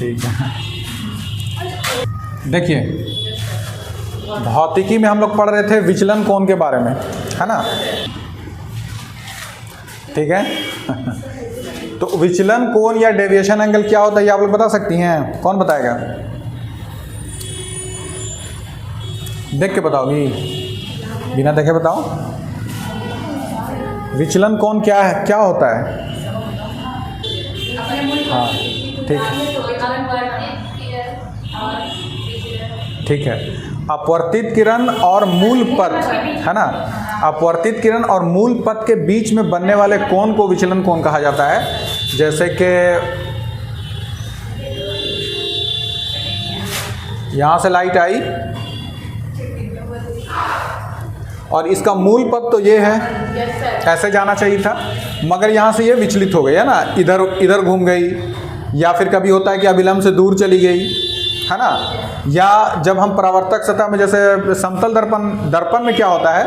ठीक है। देखिए, भौतिकी में हम लोग पढ़ रहे थे विचलन कोण के बारे में, है ना? ठीक है। तो विचलन कोण या डेविएशन एंगल क्या होता है, ये आप लोग बता सकती हैं? कौन बताएगा? देख के बताओगी? बिना देखे बताओ। विचलन कोण क्या है, क्या होता है? हाँ, ठीक है। अपवर्तित किरण और मूल पथ, है ना? अपवर्तित किरण और मूल पथ के बीच में बनने वाले कोण को विचलन कोण कहा जाता है। जैसे कि यहां से लाइट आई और इसका मूल पथ तो ये है, ऐसे जाना चाहिए था, मगर यहाँ से ये विचलित हो गई, है ना? इधर घूम गई, या फिर कभी होता है कि अभिलंब से दूर चली गई, है ना? या जब हम परावर्तक सतह में, जैसे समतल दर्पण में क्या होता है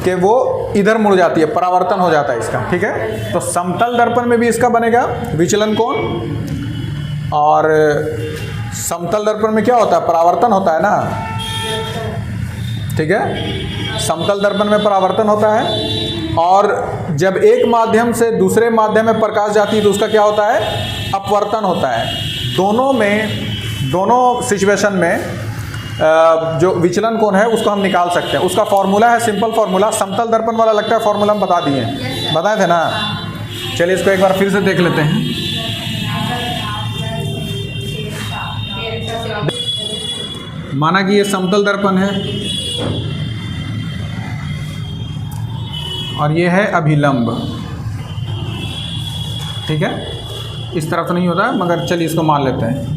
कि वो इधर मुड़ जाती है, परावर्तन हो जाता है इसका, ठीक है? तो समतल दर्पण में भी इसका बनेगा विचलन कोण, और समतल दर्पण में क्या होता है? परावर्तन होता है ना, ठीक है? समतल दर्पण में परावर्तन होता है, और जब एक माध्यम से दूसरे माध्यम में प्रकाश जाती है तो उसका क्या होता है? अपवर्तन होता है। दोनों सिचुएशन में जो विचलन कोण है उसको हम निकाल सकते हैं। उसका फॉर्मूला है, सिंपल फॉर्मूला। समतल दर्पण वाला लगता है फॉर्मूला हम बता दिए, बताए थे ना? चलिए इसको एक बार फिर से देख लेते हैं। माना कि ये समतल दर्पण है और ये है अभिलंब, ठीक है? इस तरफ तो नहीं होता मगर चलिए इसको मान लेते हैं।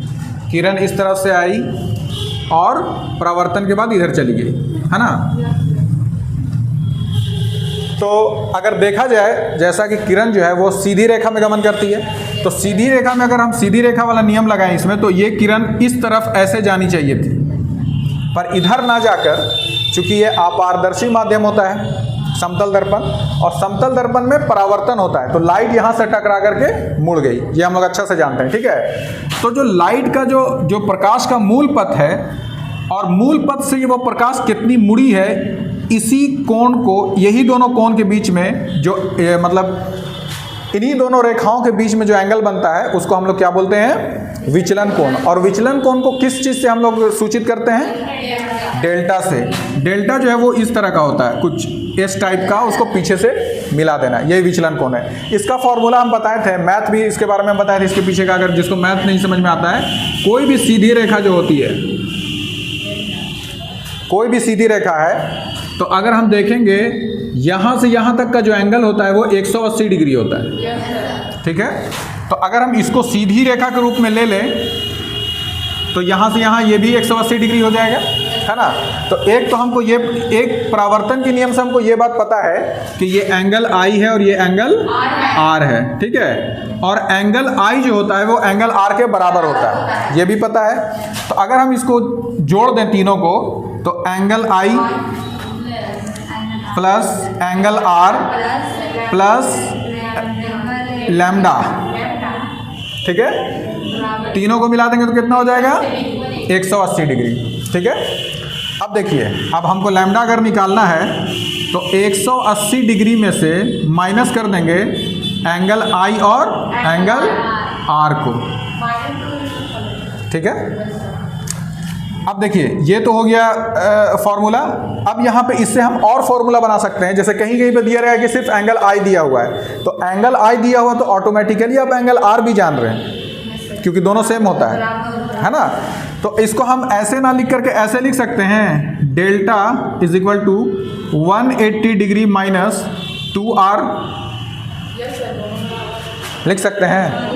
किरण इस तरफ से आई और परावर्तन के बाद इधर चली गई, है ना? तो अगर देखा जाए, जैसा कि किरण जो है वो सीधी रेखा में गमन करती है, तो सीधी रेखा में अगर हम सीधी रेखा वाला नियम लगाएं इसमें, तो ये किरण इस तरफ ऐसे जानी चाहिए थी, पर इधर ना जाकर, चूंकि ये अपारदर्शी माध्यम होता है समतल दर्पण, और समतल दर्पण में परावर्तन होता है, तो लाइट यहाँ से टकरा करके मुड़ गई। ये हम लोग अच्छा से जानते हैं, ठीक है? तो जो लाइट का जो प्रकाश का मूल पथ है, और मूल पथ से ये वो प्रकाश कितनी मुड़ी है, इसी कोण को, यही दोनों कोण के बीच में जो मतलब इन्हीं दोनों रेखाओं के बीच में जो एंगल बनता है उसको हम लोग क्या बोलते हैं? विचलन कोण। और विचलन कोण को किस चीज़ से हम लोग सूचित करते हैं? डेल्टा से। डेल्टा जो है वो इस तरह का होता है, कुछ इस टाइप का, उसको पीछे से मिला देना, यही विचलन कोण है। इसका फॉर्मूला हम बताए थे, मैथ भी इसके बारे में बताए थे, इसके पीछे का। अगर जिसको मैथ नहीं समझ में आता है, कोई भी सीधी रेखा जो होती है, कोई भी सीधी रेखा है, तो अगर हम देखेंगे यहाँ से यहाँ तक का जो एंगल होता है वो 180 डिग्री होता है, ठीक है? तो अगर हम इसको सीधी रेखा के रूप में ले लें तो यहाँ से यहाँ ये भी 180 डिग्री हो जाएगा, है ना? तो एक तो हमको ये, एक परावर्तन के नियम से हमको ये बात पता है कि ये एंगल आई है और ये एंगल आर है, ठीक है? और एंगल आई जो होता है वो एंगल आर के बराबर होता है, ये भी पता है। तो अगर हम इसको जोड़ दें तीनों को, तो angle I plus angle R plus lambda, ठीक है? तीनों को मिला देंगे तो कितना हो जाएगा? 180 डिग्री, ठीक है? अब देखिए, अब हमको लैम्डा अगर निकालना है तो 180 डिग्री में से माइनस कर देंगे एंगल आई और एंगल आर को, ठीक है? अब देखिए, ये तो हो गया फॉर्मूला। अब यहाँ पे इससे हम और फॉर्मूला बना सकते हैं। जैसे कहीं कहीं पे दिया रहा है कि सिर्फ एंगल आई दिया हुआ है, तो एंगल आई दिया हुआ तो ऑटोमेटिकली आप एंगल आर भी जान रहे हैं, क्योंकि दोनों सेम होता है ना? तो इसको हम ऐसे ना लिख करके ऐसे लिख सकते हैं, delta is equal to 180 degree minus 2r, लिख सकते हैं।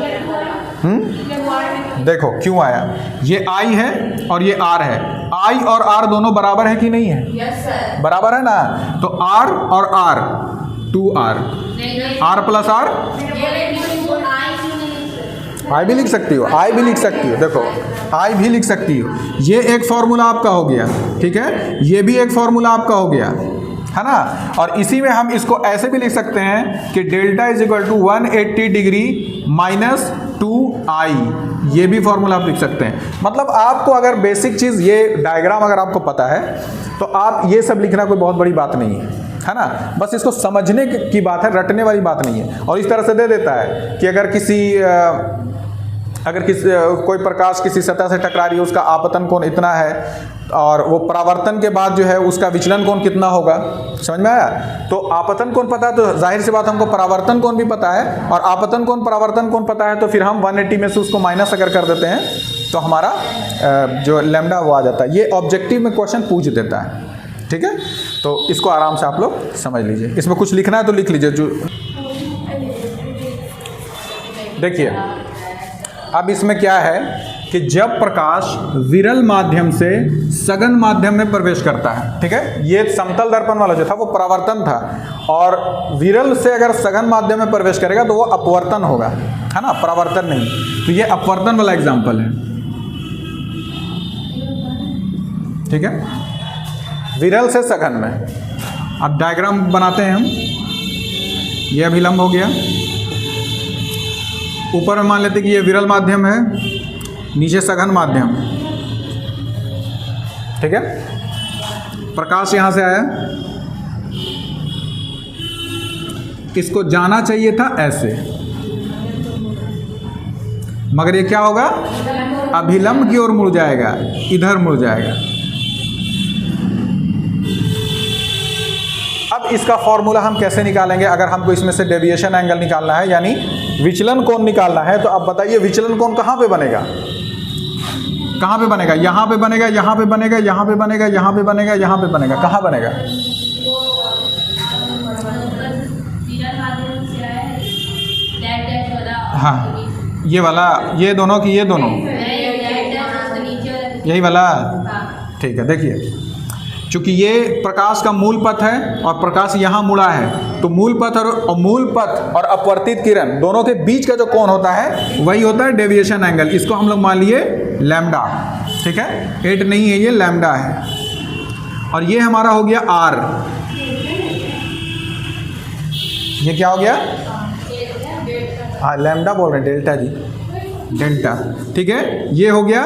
देखो क्यों आया, ये आई है और ये आर है, आई और आर दोनों बराबर है कि नहीं है? yes, sir. बराबर है ना? तो आर और R 2r, R plus R, I भी लिख सकती हो, आई भी लिख सकती हो, देखो आई भी लिख सकती हो। ये एक फॉर्मूला आपका हो गया, ठीक है? ये भी एक फॉर्मूला आपका हो गया, है ना? और इसी में हम इसको ऐसे भी लिख सकते हैं कि delta is equal to 180 degree minus 2i, ये भी फॉर्मूला आप लिख सकते हैं। मतलब आपको अगर बेसिक चीज़ ये डायग्राम अगर आपको पता है तो आप ये सब लिखना कोई बहुत बड़ी बात नहीं है ना। बस इसको समझने की बात है, रटने वाली बात नहीं है। और इस तरह से दे देता है कि अगर कोई प्रकाश किसी सतह से टकरा रही है, उसका आपतन कोण इतना है और वो परावर्तन के बाद जो है उसका विचलन कोण कितना होगा, समझ में आया। तो आपतन कोण पता है तो जाहिर सी बात हमको परावर्तन कोण भी पता है, और आपतन कोण परावर्तन कोण पता है तो फिर हम 180 में से उसको माइनस अगर कर देते हैं तो हमारा जो लैम्डा वो आ जाता है। ये ऑब्जेक्टिव में क्वेश्चन पूछ देता है, ठीक है। तो इसको आराम से आप लोग समझ लीजिए। इसमें कुछ लिखना है तो लिख लीजिए। जो देखिए अब इसमें क्या है कि जब प्रकाश विरल माध्यम से सघन माध्यम में प्रवेश करता है, ठीक है, ये समतल दर्पण वाला जो था वो परावर्तन था, और विरल से अगर सघन माध्यम में प्रवेश करेगा तो वो अपवर्तन होगा, है ना, परावर्तन नहीं। तो ये अपवर्तन वाला एग्जाम्पल है, ठीक है, विरल से सघन में। अब डायग्राम बनाते हैं हम। ये अभिलंब हो गया, ऊपर में मान लेते हैं कि ये विरल माध्यम है, नीचे सघन माध्यम, ठीक है। प्रकाश यहां से आया, इसको जाना चाहिए था ऐसे, मगर ये क्या होगा, अभिलंब की ओर मुड़ जाएगा, इधर मुड़ जाएगा। अब इसका फॉर्मूला हम कैसे निकालेंगे अगर हमको इसमें से डेविएशन एंगल निकालना है, यानी विचलन कोण निकालना है। तो अब बताइए विचलन कोण कहाँ पे बनेगा, कहाँ पे बनेगा, यहाँ पे बनेगा, यहाँ पे बनेगा, यहाँ पे बनेगा, यहाँ पे बनेगा, यहाँ पे बनेगा, कहाँ बनेगा? हाँ ये वाला, ये दोनों की, ये दोनों यही वाला, ठीक है। देखिए चूंकि ये प्रकाश का मूल पथ है और प्रकाश यहाँ मुड़ा है, तो मूल पथ और अपवर्तित किरण दोनों के बीच का जो कोण होता है वही होता है डेविएशन एंगल। इसको हम लोग मान लिए लैम्डा, ठीक है, 8 नहीं है, ये लैम्डा है। और ये हमारा हो गया आर, ये क्या हो गया, हाँ लैम्डा बोल रहे हैं, डेल्टा जी, डेल्टा, ठीक है। ये हो गया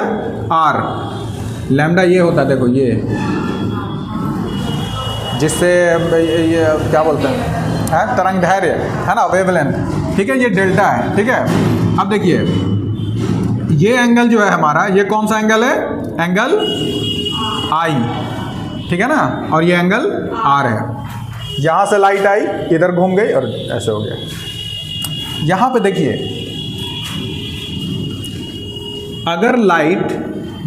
आर, लैम्डा ये होता है, देखो ये जिससे ये क्या बोलते हैं, तरंग धैर्य, है ना, वेवलेंथ, ठीक है, ये डेल्टा है, ठीक है। अब देखिए ये एंगल जो है हमारा, ये कौन सा एंगल है, एंगल आई, ठीक है ना, और ये एंगल आर है। यहाँ से लाइट आई, इधर घूम गई और ऐसे हो गया। यहाँ पे देखिए अगर लाइट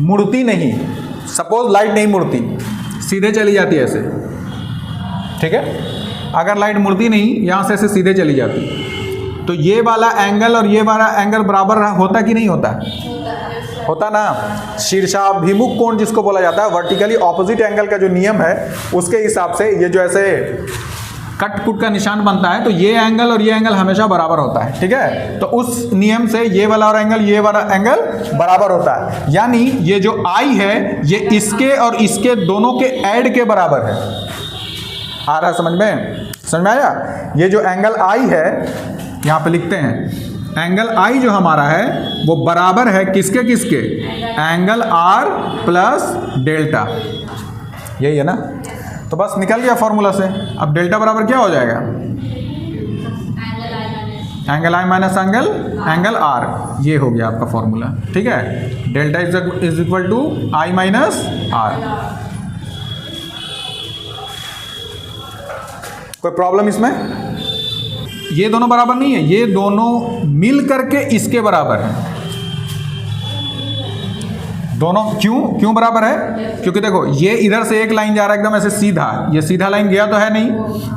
मुड़ती नहीं, सपोज लाइट नहीं मुड़ती, सीधे चली जाती है ऐसे, ठीक है, अगर लाइट मुड़ती नहीं, यहाँ से ऐसे सीधे चली जाती, तो ये वाला एंगल और ये वाला एंगल बराबर होता कि नहीं होता, होता ना। शीर्षाभिमुख कोण जिसको बोला जाता है, वर्टिकली ऑपोजिट एंगल का जो नियम है उसके हिसाब से ये जो ऐसे कट पुट का निशान बनता है, तो ये एंगल और ये एंगल हमेशा बराबर होता है, ठीक है। तो उस नियम से ये वाला और एंगल, ये वाला एंगल बराबर होता है, यानी ये जो आई है ये इसके और इसके दोनों के ऐड के बराबर है। आ रहा है समझ में, समझ में आया। ये जो एंगल आई है, यहाँ पे लिखते हैं, एंगल आई जो हमारा है वो बराबर है किसके किसके, एंगल आर प्लस डेल्टा, यही है ना। तो बस निकल गया फॉर्मूला से। अब डेल्टा बराबर क्या हो जाएगा, angle I minus angle R, ये हो गया आपका फॉर्मूला, ठीक है। Delta is equal to I minus R. कोई प्रॉब्लम इसमें? ये दोनों बराबर नहीं है, ये दोनों मिल करके इसके बराबर है। दोनों क्यों बराबर है? क्योंकि देखो ये इधर से एक लाइन जा रहा है एकदम ऐसे सीधा, ये सीधा लाइन गया तो है नहीं,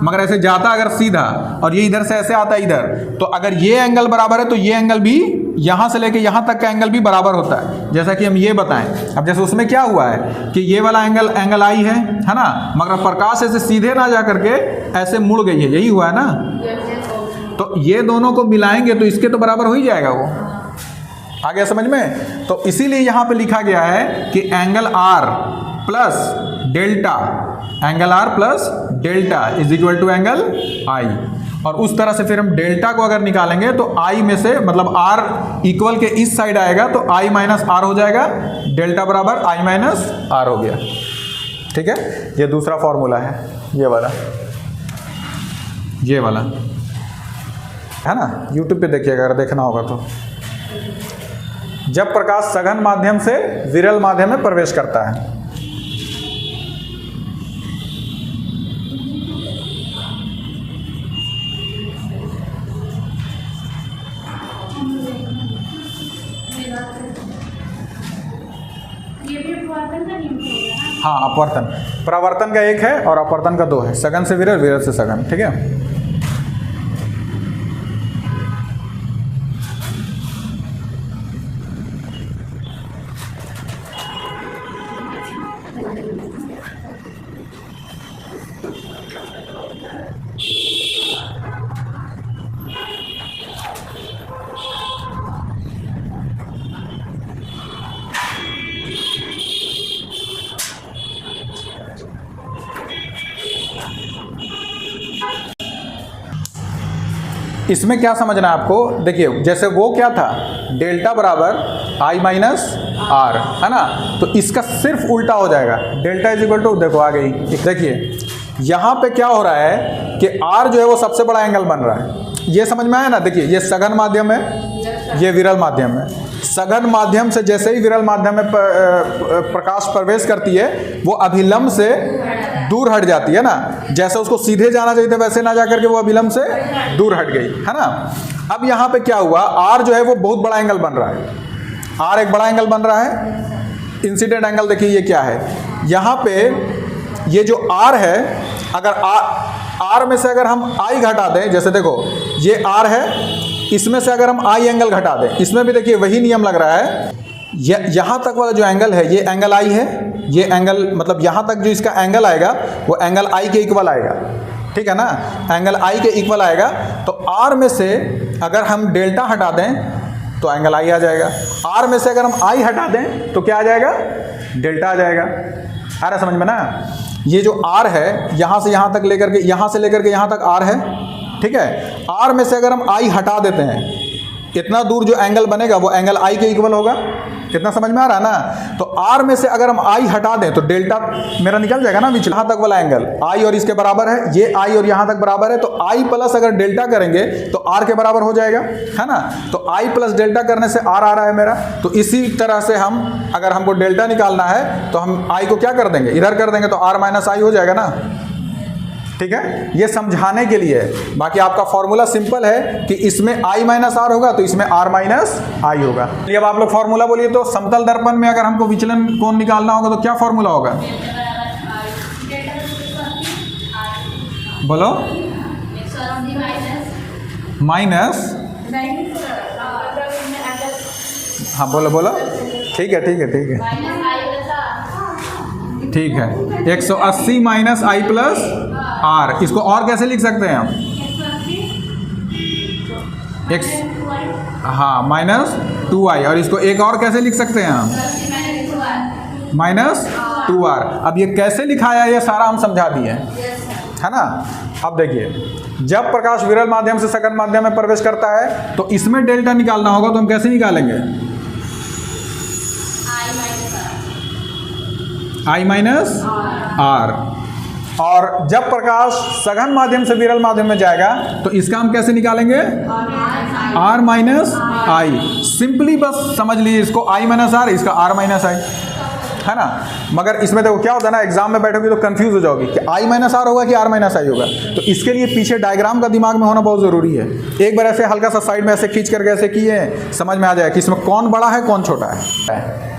मगर ऐसे जाता अगर सीधा, और ये इधर से ऐसे आता इधर, तो अगर ये एंगल बराबर है तो ये एंगल भी यहाँ से लेके यहाँ तक का एंगल भी बराबर होता है, जैसा कि हम ये बताएं। अब जैसे उसमें क्या हुआ है कि ये वाला एंगल आई है ना, मगर प्रकाश ऐसे सीधे ना जा करके ऐसे मुड़ गई है, यही हुआ है ना। तो ये दोनों को मिलाएंगे तो इसके तो बराबर हो ही जाएगा वो। आ गया समझ में? तो इसीलिए यहाँ पे लिखा गया है कि angle R plus delta, angle R plus delta is equal to angle I. और उस तरह से फिर हम डेल्टा को अगर निकालेंगे तो आई में से मतलब आर इक्वल के इस साइड आएगा तो आई माइनस आर हो जाएगा, डेल्टा बराबर आई माइनस आर हो गया। ठीक है, ये दूसरा फॉर्मूला है, ये वाला है ना, यूट्यूब पे देखिएगा अगर देखना होगा तो। जब प्रकाश सघन माध्यम से विरल माध्यम में प्रवेश करता है, हाँ अपवर्तन, परावर्तन का एक है और अपवर्तन का दो है, सघन से विरल, विरल से सघन। ठीक है, इसमें क्या समझना है आपको, देखिए जैसे वो क्या था, डेल्टा बराबर आई माइनस आर, है ना, तो इसका सिर्फ उल्टा हो जाएगा, डेल्टा इज इक्वल टू, देखो आ गई, देखिए यहाँ पे क्या हो रहा है कि आर जो है वो सबसे बड़ा एंगल बन रहा है, ये समझ में आया ना। देखिए ये सघन माध्यम है, ये विरल माध्यम है, सघन माध्यम से जैसे ही विरल माध्यम में प्रकाश प्रवेश करती है वो अभिलंब से दूर हट जाती है ना, जैसे उसको सीधे जाना चाहिए था वैसे ना जाकर के वो अभिलंब से दूर हट गई, है ना। अब यहाँ पे क्या हुआ, आर जो है वो बहुत बड़ा एंगल बन रहा है, आर एक बड़ा एंगल बन रहा है। इंसिडेंट एंगल देखिए ये क्या है, यहाँ पे ये जो आर है, अगर आर में से अगर हम आई घटा दें, जैसे देखो ये आर है, इसमें से अगर हम आई एंगल घटा दें, इसमें भी देखिए वही नियम लग रहा है, यहाँ तक वाला जो एंगल है ये एंगल आई है, ये एंगल मतलब यहाँ तक जो इसका एंगल आएगा वो एंगल आई के इक्वल आएगा, ठीक है ना, एंगल आई के इक्वल आएगा। तो आर में से अगर हम डेल्टा हटा दें तो एंगल आई आ जाएगा, आर में से अगर हम आई हटा दें तो क्या आ जाएगा, डेल्टा आ जाएगा। आ रहा समझ में ना, ये जो आर है यहाँ से यहाँ तक लेकर के, यहाँ से लेकर के यहाँ तक आर है, ठीक है, आर में से अगर हम आई हटा देते हैं, इतना दूर जो एंगल बनेगा वो एंगल आई के इक्वल होगा, कितना समझ में आ रहा है ना। तो आर में से अगर हम आई हटा दें तो डेल्टा मेरा निकल जाएगा ना, बीच यहाँ तक वाला एंगल आई और इसके बराबर है, ये आई और यहाँ तक बराबर है, तो आई प्लस अगर डेल्टा करेंगे तो आर के बराबर हो जाएगा, है ना। तो आई प्लस डेल्टा करने से आर आ रहा है मेरा, तो इसी तरह से हम अगर हमको डेल्टा निकालना है तो हम आई को क्या कर देंगे, इधर कर देंगे, तो आर माइनस आई हो जाएगा ना, ठीक है। ये समझाने के लिए, बाकी आपका फॉर्मूला सिंपल है कि इसमें आई माइनस आर होगा तो इसमें आर माइनस आई होगा। चलिए अब आप लोग फॉर्मूला बोलिए। तो समतल दर्पण में अगर हमको विचलन कोण निकालना होगा तो क्या फॉर्मूला होगा, बोलो, माइनस, हाँ बोलो बोलो, ठीक है ठीक है ठीक है ठीक है, 180 माइनस आई प्लस आर, इसको और कैसे लिख सकते हैं हम, एक्स, हाँ माइनस 2i, और इसको एक और कैसे लिख सकते हैं हम, माइनस 2r। अब ये कैसे लिखाया है ये सारा हम समझा दिए, है ना। अब देखिए जब प्रकाश विरल माध्यम से सघन माध्यम में प्रवेश करता है तो इसमें डेल्टा निकालना होगा, तो हम कैसे निकालेंगे, आई माइनस आर। और जब प्रकाश सघन माध्यम से विरल माध्यम में जाएगा तो इसका हम कैसे निकालेंगे, आर माइनस आई। सिंपली बस समझ लीजिए इसको, आई माइनस आर, इसका आर माइनस आई, है ना। मगर इसमें देखो क्या होता है ना, एग्जाम में बैठोगे तो कंफ्यूज हो जाओगे कि आई माइनस आर होगा कि आर माइनस आई होगा। तो इसके लिए पीछे डायग्राम का दिमाग में होना बहुत ज़रूरी है। एक बार ऐसे हल्का सा साइड में ऐसे खींच करके ऐसे किए, समझ में आ जाए कि इसमें कौन बड़ा है कौन छोटा है।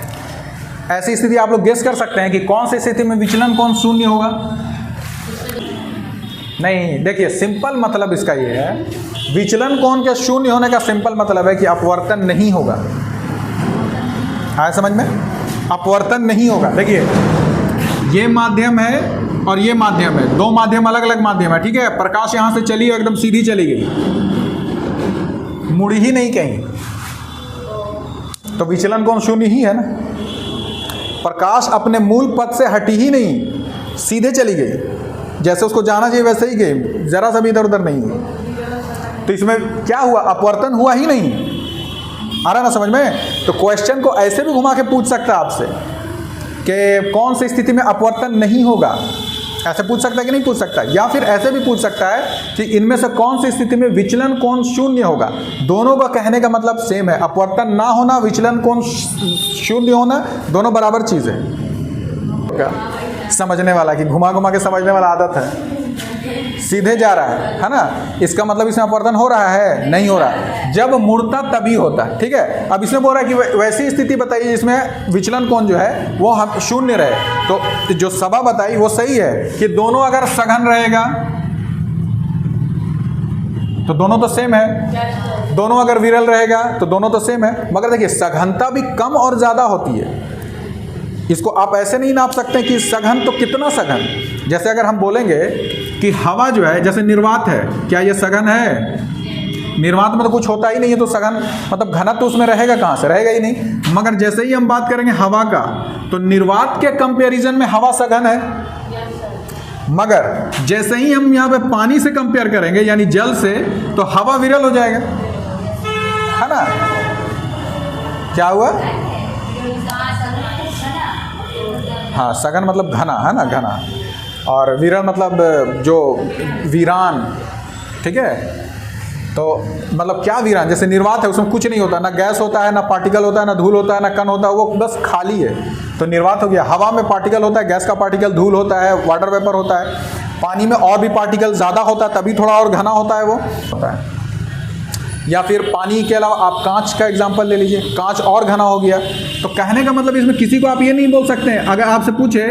ऐसी स्थिति आप लोग गेस कर सकते हैं कि कौन सी स्थिति में विचलन कोण शून्य होगा। नहीं, देखिए सिंपल मतलब इसका ये है, विचलन कोण के शून्य होने का सिंपल मतलब है कि अपवर्तन नहीं होगा। आया समझ में, अपवर्तन नहीं होगा। देखिए ये माध्यम है और ये माध्यम है, दो माध्यम अलग अलग माध्यम है, ठीक है। प्रकाश यहां से चली और एकदम सीधी चली गई, मुड़ी ही नहीं कहीं, तो विचलन कोण शून्य ही है ना। प्रकाश अपने मूल पथ से हटी ही नहीं, सीधे चली गई, जैसे उसको जाना चाहिए वैसे ही गई, जरा सा भी इधर उधर नहीं है। तो इसमें क्या हुआ, अपवर्तन हुआ ही नहीं। आ रहा ना समझ में? तो क्वेश्चन को ऐसे भी घुमा के पूछ सकता है आपसे कि कौन सी स्थिति में अपवर्तन नहीं होगा, ऐसे पूछ सकता है कि नहीं पूछ सकता। या फिर ऐसे भी पूछ सकता है कि इनमें से कौन सी स्थिति में विचलन कोण शून्य होगा। दोनों का कहने का मतलब सेम है, अपवर्तन ना होना, विचलन कोण शून्य होना, दोनों बराबर चीज़ है। समझने वाला कि घुमा घुमा के समझने वाला आदत है, सीधे जा रहा है ना, इसका मतलब इसमें अपवर्तन हो रहा है, नहीं हो रहा है। जब मुड़ता तभी होता है, ठीक है। अब इसमें बोल रहा है कि वैसी स्थिति बताइए जिसमें विचलन कोण जो है वो हम शून्य रहे। तो जो सभा बताई वो सही है कि दोनों अगर सघन रहेगा तो दोनों तो सेम है, दोनों अगर विरल रहेगा तो दोनों तो सेम है। मगर देखिए सघनता भी कम और ज़्यादा होती है, इसको आप ऐसे नहीं नाप सकते कि सघन तो कितना सघन। जैसे अगर हम बोलेंगे कि हवा जो है जैसे निर्वात है, क्या ये सघन है? निर्वात में तो कुछ होता ही नहीं है, तो सघन मतलब घनत्व तो उसमें रहेगा कहाँ से, रहेगा ही नहीं। मगर जैसे ही हम बात करेंगे हवा का, तो निर्वात के कंपैरिजन में हवा सघन है। मगर जैसे ही हम यहाँ पे पानी से कंपेयर करेंगे यानी जल से, तो हवा विरल हो जाएगा, है ना। क्या हुआ? हाँ, सघन मतलब घना, है ना, घना। और विरल मतलब जो वीरान, ठीक है। तो मतलब क्या वीरान, जैसे निर्वात है उसमें कुछ नहीं होता, ना गैस होता है, ना पार्टिकल होता है, ना धूल होता है, ना कण होता है, वो बस खाली है, तो निर्वात हो गया। हवा में पार्टिकल होता है, गैस का पार्टिकल, धूल होता है, वाटर वेपर होता है। पानी में और भी पार्टिकल ज़्यादा होता है, तभी थोड़ा और घना होता है, वो होता है। या फिर पानी के अलावा आप कांच का एग्जांपल ले लीजिए, कांच और घना हो गया। तो कहने का मतलब इसमें किसी को आप ये नहीं बोल सकते हैं, अगर आपसे पूछे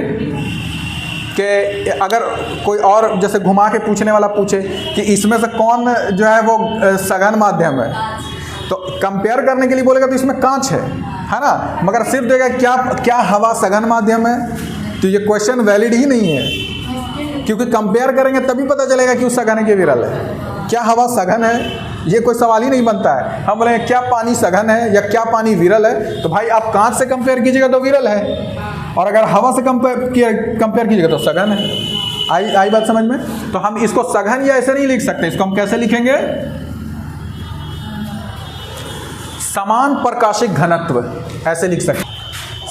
कि अगर कोई और जैसे घुमा के पूछने वाला पूछे कि इसमें से कौन जो है वो सघन माध्यम है, तो कंपेयर करने के लिए बोलेगा तो इसमें कांच है ना। मगर सिर्फ देगा क्या हवा सघन माध्यम है, तो ये क्वेश्चन वैलिड ही नहीं है, क्योंकि कंपेयर करेंगे तभी पता चलेगा कि उस सघन है कि विरल है। क्या हवा सघन है, ये कोई सवाल ही नहीं बनता है। हम बोलेंगे क्या पानी सघन है या क्या पानी विरल है, तो भाई आप कांच से कंपेयर कीजिएगा तो विरल है, और अगर हवा से कंपेयर कीजिएगा तो सघन है। आई बात समझ में? तो हम इसको सघन या ऐसे नहीं लिख सकते, इसको हम कैसे लिखेंगे? समान प्रकाशिक घनत्व, ऐसे लिख सकते।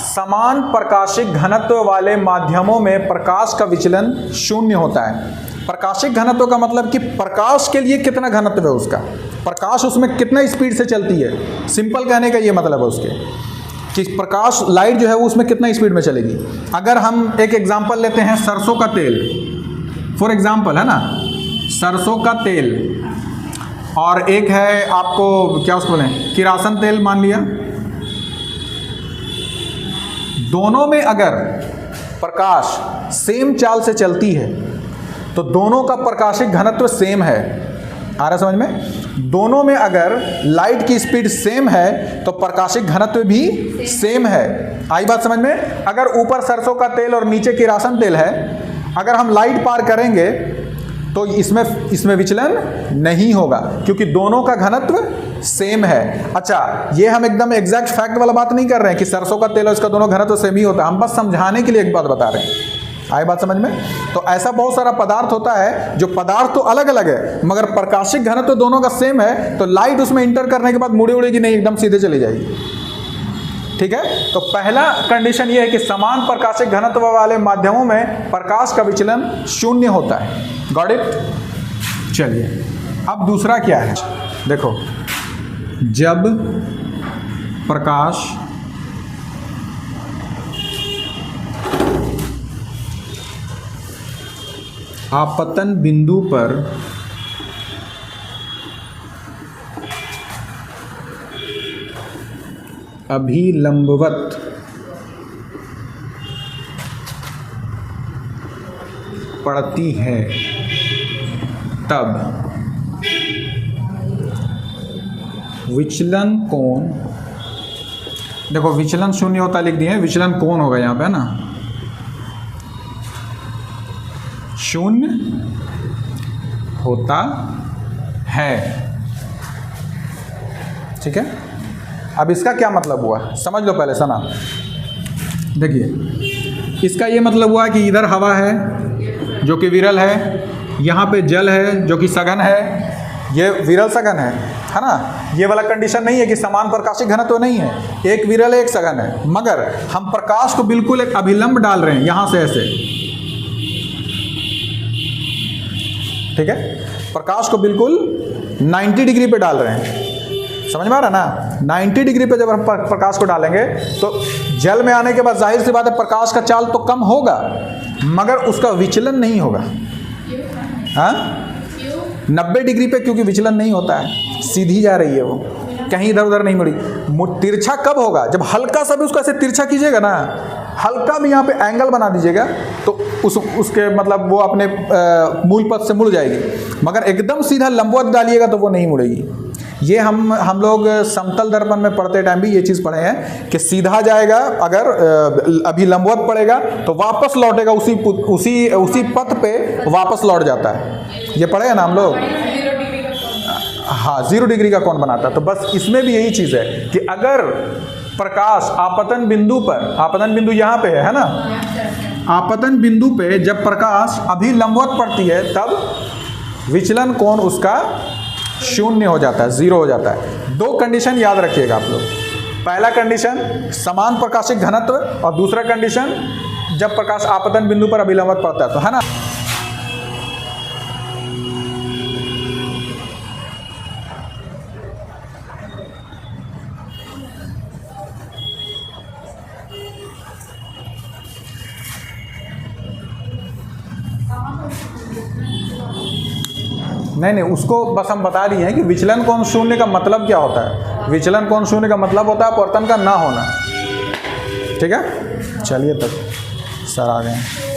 समान प्रकाशिक घनत्व वाले माध्यमों में प्रकाश का विचलन शून्य होता है। प्रकाशिक घनत्व का मतलब कि प्रकाश के लिए कितना घनत्व है उसका, प्रकाश उसमें कितना स्पीड से चलती है। सिंपल कहने का ये मतलब है उसके कि प्रकाश लाइट जो है वो उसमें कितना स्पीड में चलेगी। अगर हम एक एग्जांपल लेते हैं सरसों का तेल, फॉर एग्जांपल, है ना, सरसों का तेल, और एक है आपको क्या उसको बोलें किरासन तेल मान लिया। दोनों में अगर प्रकाश सेम चाल से चलती है तो दोनों का प्रकाशिक घनत्व सेम है। आ रहा समझ में? दोनों में अगर लाइट की स्पीड सेम है तो प्रकाशिक घनत्व भी सेम है। आई बात समझ में? अगर ऊपर सरसों का तेल और नीचे किरासन तेल है, अगर हम लाइट पार करेंगे तो इसमें विचलन नहीं होगा, क्योंकि दोनों का घनत्व सेम है। अच्छा, ये हम एकदम एग्जैक्ट फैक्ट वाला बात नहीं कर रहे हैं कि सरसों का तेल और इसका दोनों घनत्व सेम ही होता है, हम बस समझाने के लिए एक बात बता रहे हैं। आई बात समझ में? तो ऐसा बहुत सारा पदार्थ होता है जो पदार्थ तो अलग अलग है मगर प्रकाशिक घनत्व तो दोनों का सेम है, तो लाइट उसमें इंटर करने के बाद मुड़ी उड़ेगी नहीं, एकदम सीधे चली जाएगी। ठीक है, तो पहला कंडीशन ये है कि समान प्रकाशिक घनत्व वाले माध्यमों में प्रकाश का विचलन शून्य होता है। Got it? चलिए, अब दूसरा क्या है, देखो, जब प्रकाश आपतन बिंदु पर अभिलंबवत पड़ती है तब विचलन कोण, देखो विचलन शून्य होता लिख दिए, विचलन कोण होगा यहाँ पे, है ना, शून्य होता है। ठीक है, अब इसका क्या मतलब हुआ समझ लो पहले सना। देखिए, इसका ये मतलब हुआ कि इधर हवा है जो कि विरल है, यहाँ पे जल है जो कि सघन है, ये विरल सघन है ना। ये वाला कंडीशन नहीं है कि समान प्रकाशिक घनत्व नहीं है, एक विरल एक सघन है, मगर हम प्रकाश को बिल्कुल एक अभिलंब डाल रहे हैं यहाँ से ऐसे, ठीक है, प्रकाश को बिल्कुल 90 डिग्री पे डाल रहे हैं, समझ में आ रहा है ना। 90 डिग्री पे जब हम प्रकाश को डालेंगे तो जल में आने के बाद जाहिर सी बात है प्रकाश का चाल तो कम होगा, मगर उसका विचलन नहीं होगा। हाँ, 90 डिग्री पे क्योंकि विचलन नहीं होता है, सीधी जा रही है वो, कहीं इधर उधर नहीं मुड़ी। तिरछा कब होगा, जब हल्का सा भी उसको ऐसे तिरछा कीजिएगा ना, हल्का भी यहाँ पे एंगल बना दीजिएगा तो उसके मतलब वो अपने मूल पथ से मुड़ जाएगी, मगर एकदम सीधा लंबवत डालिएगा तो वो नहीं मुड़ेगी। ये हम लोग समतल दर्पण में पढ़ते टाइम भी ये चीज़ पढ़े हैं कि सीधा जाएगा, अगर अभी लंबवत पड़ेगा तो वापस लौटेगा, उसी पथ पे वापस लौट जाता है। ये पढ़े हैं ना हम लोग। हाँ, 0 डिग्री का कोण बनाता है। तो बस इसमें भी यही चीज़ है कि अगर प्रकाश आपतन बिंदु पर, आपतन बिंदु यहाँ पे है ना, आपतन बिंदु पे जब प्रकाश अभी लंबवत पड़ती है तब विचलन कोण उसका 0 हो जाता है, 0 हो जाता है। 2 कंडीशन याद रखिएगा आप लोग। पहला कंडीशन समान प्रकाशिक घनत्व, और दूसरा कंडीशन जब प्रकाश आपतन बिंदु पर अभिलंबवत पड़ता है, तो है ना। नहीं, उसको बस हम बता दिए हैं कि विचलन कोण 0 का मतलब क्या होता है। विचलन कोण 0 का मतलब होता है अपवर्तन का ना होना, ठीक है। चलिए तब सर आ गए हैं।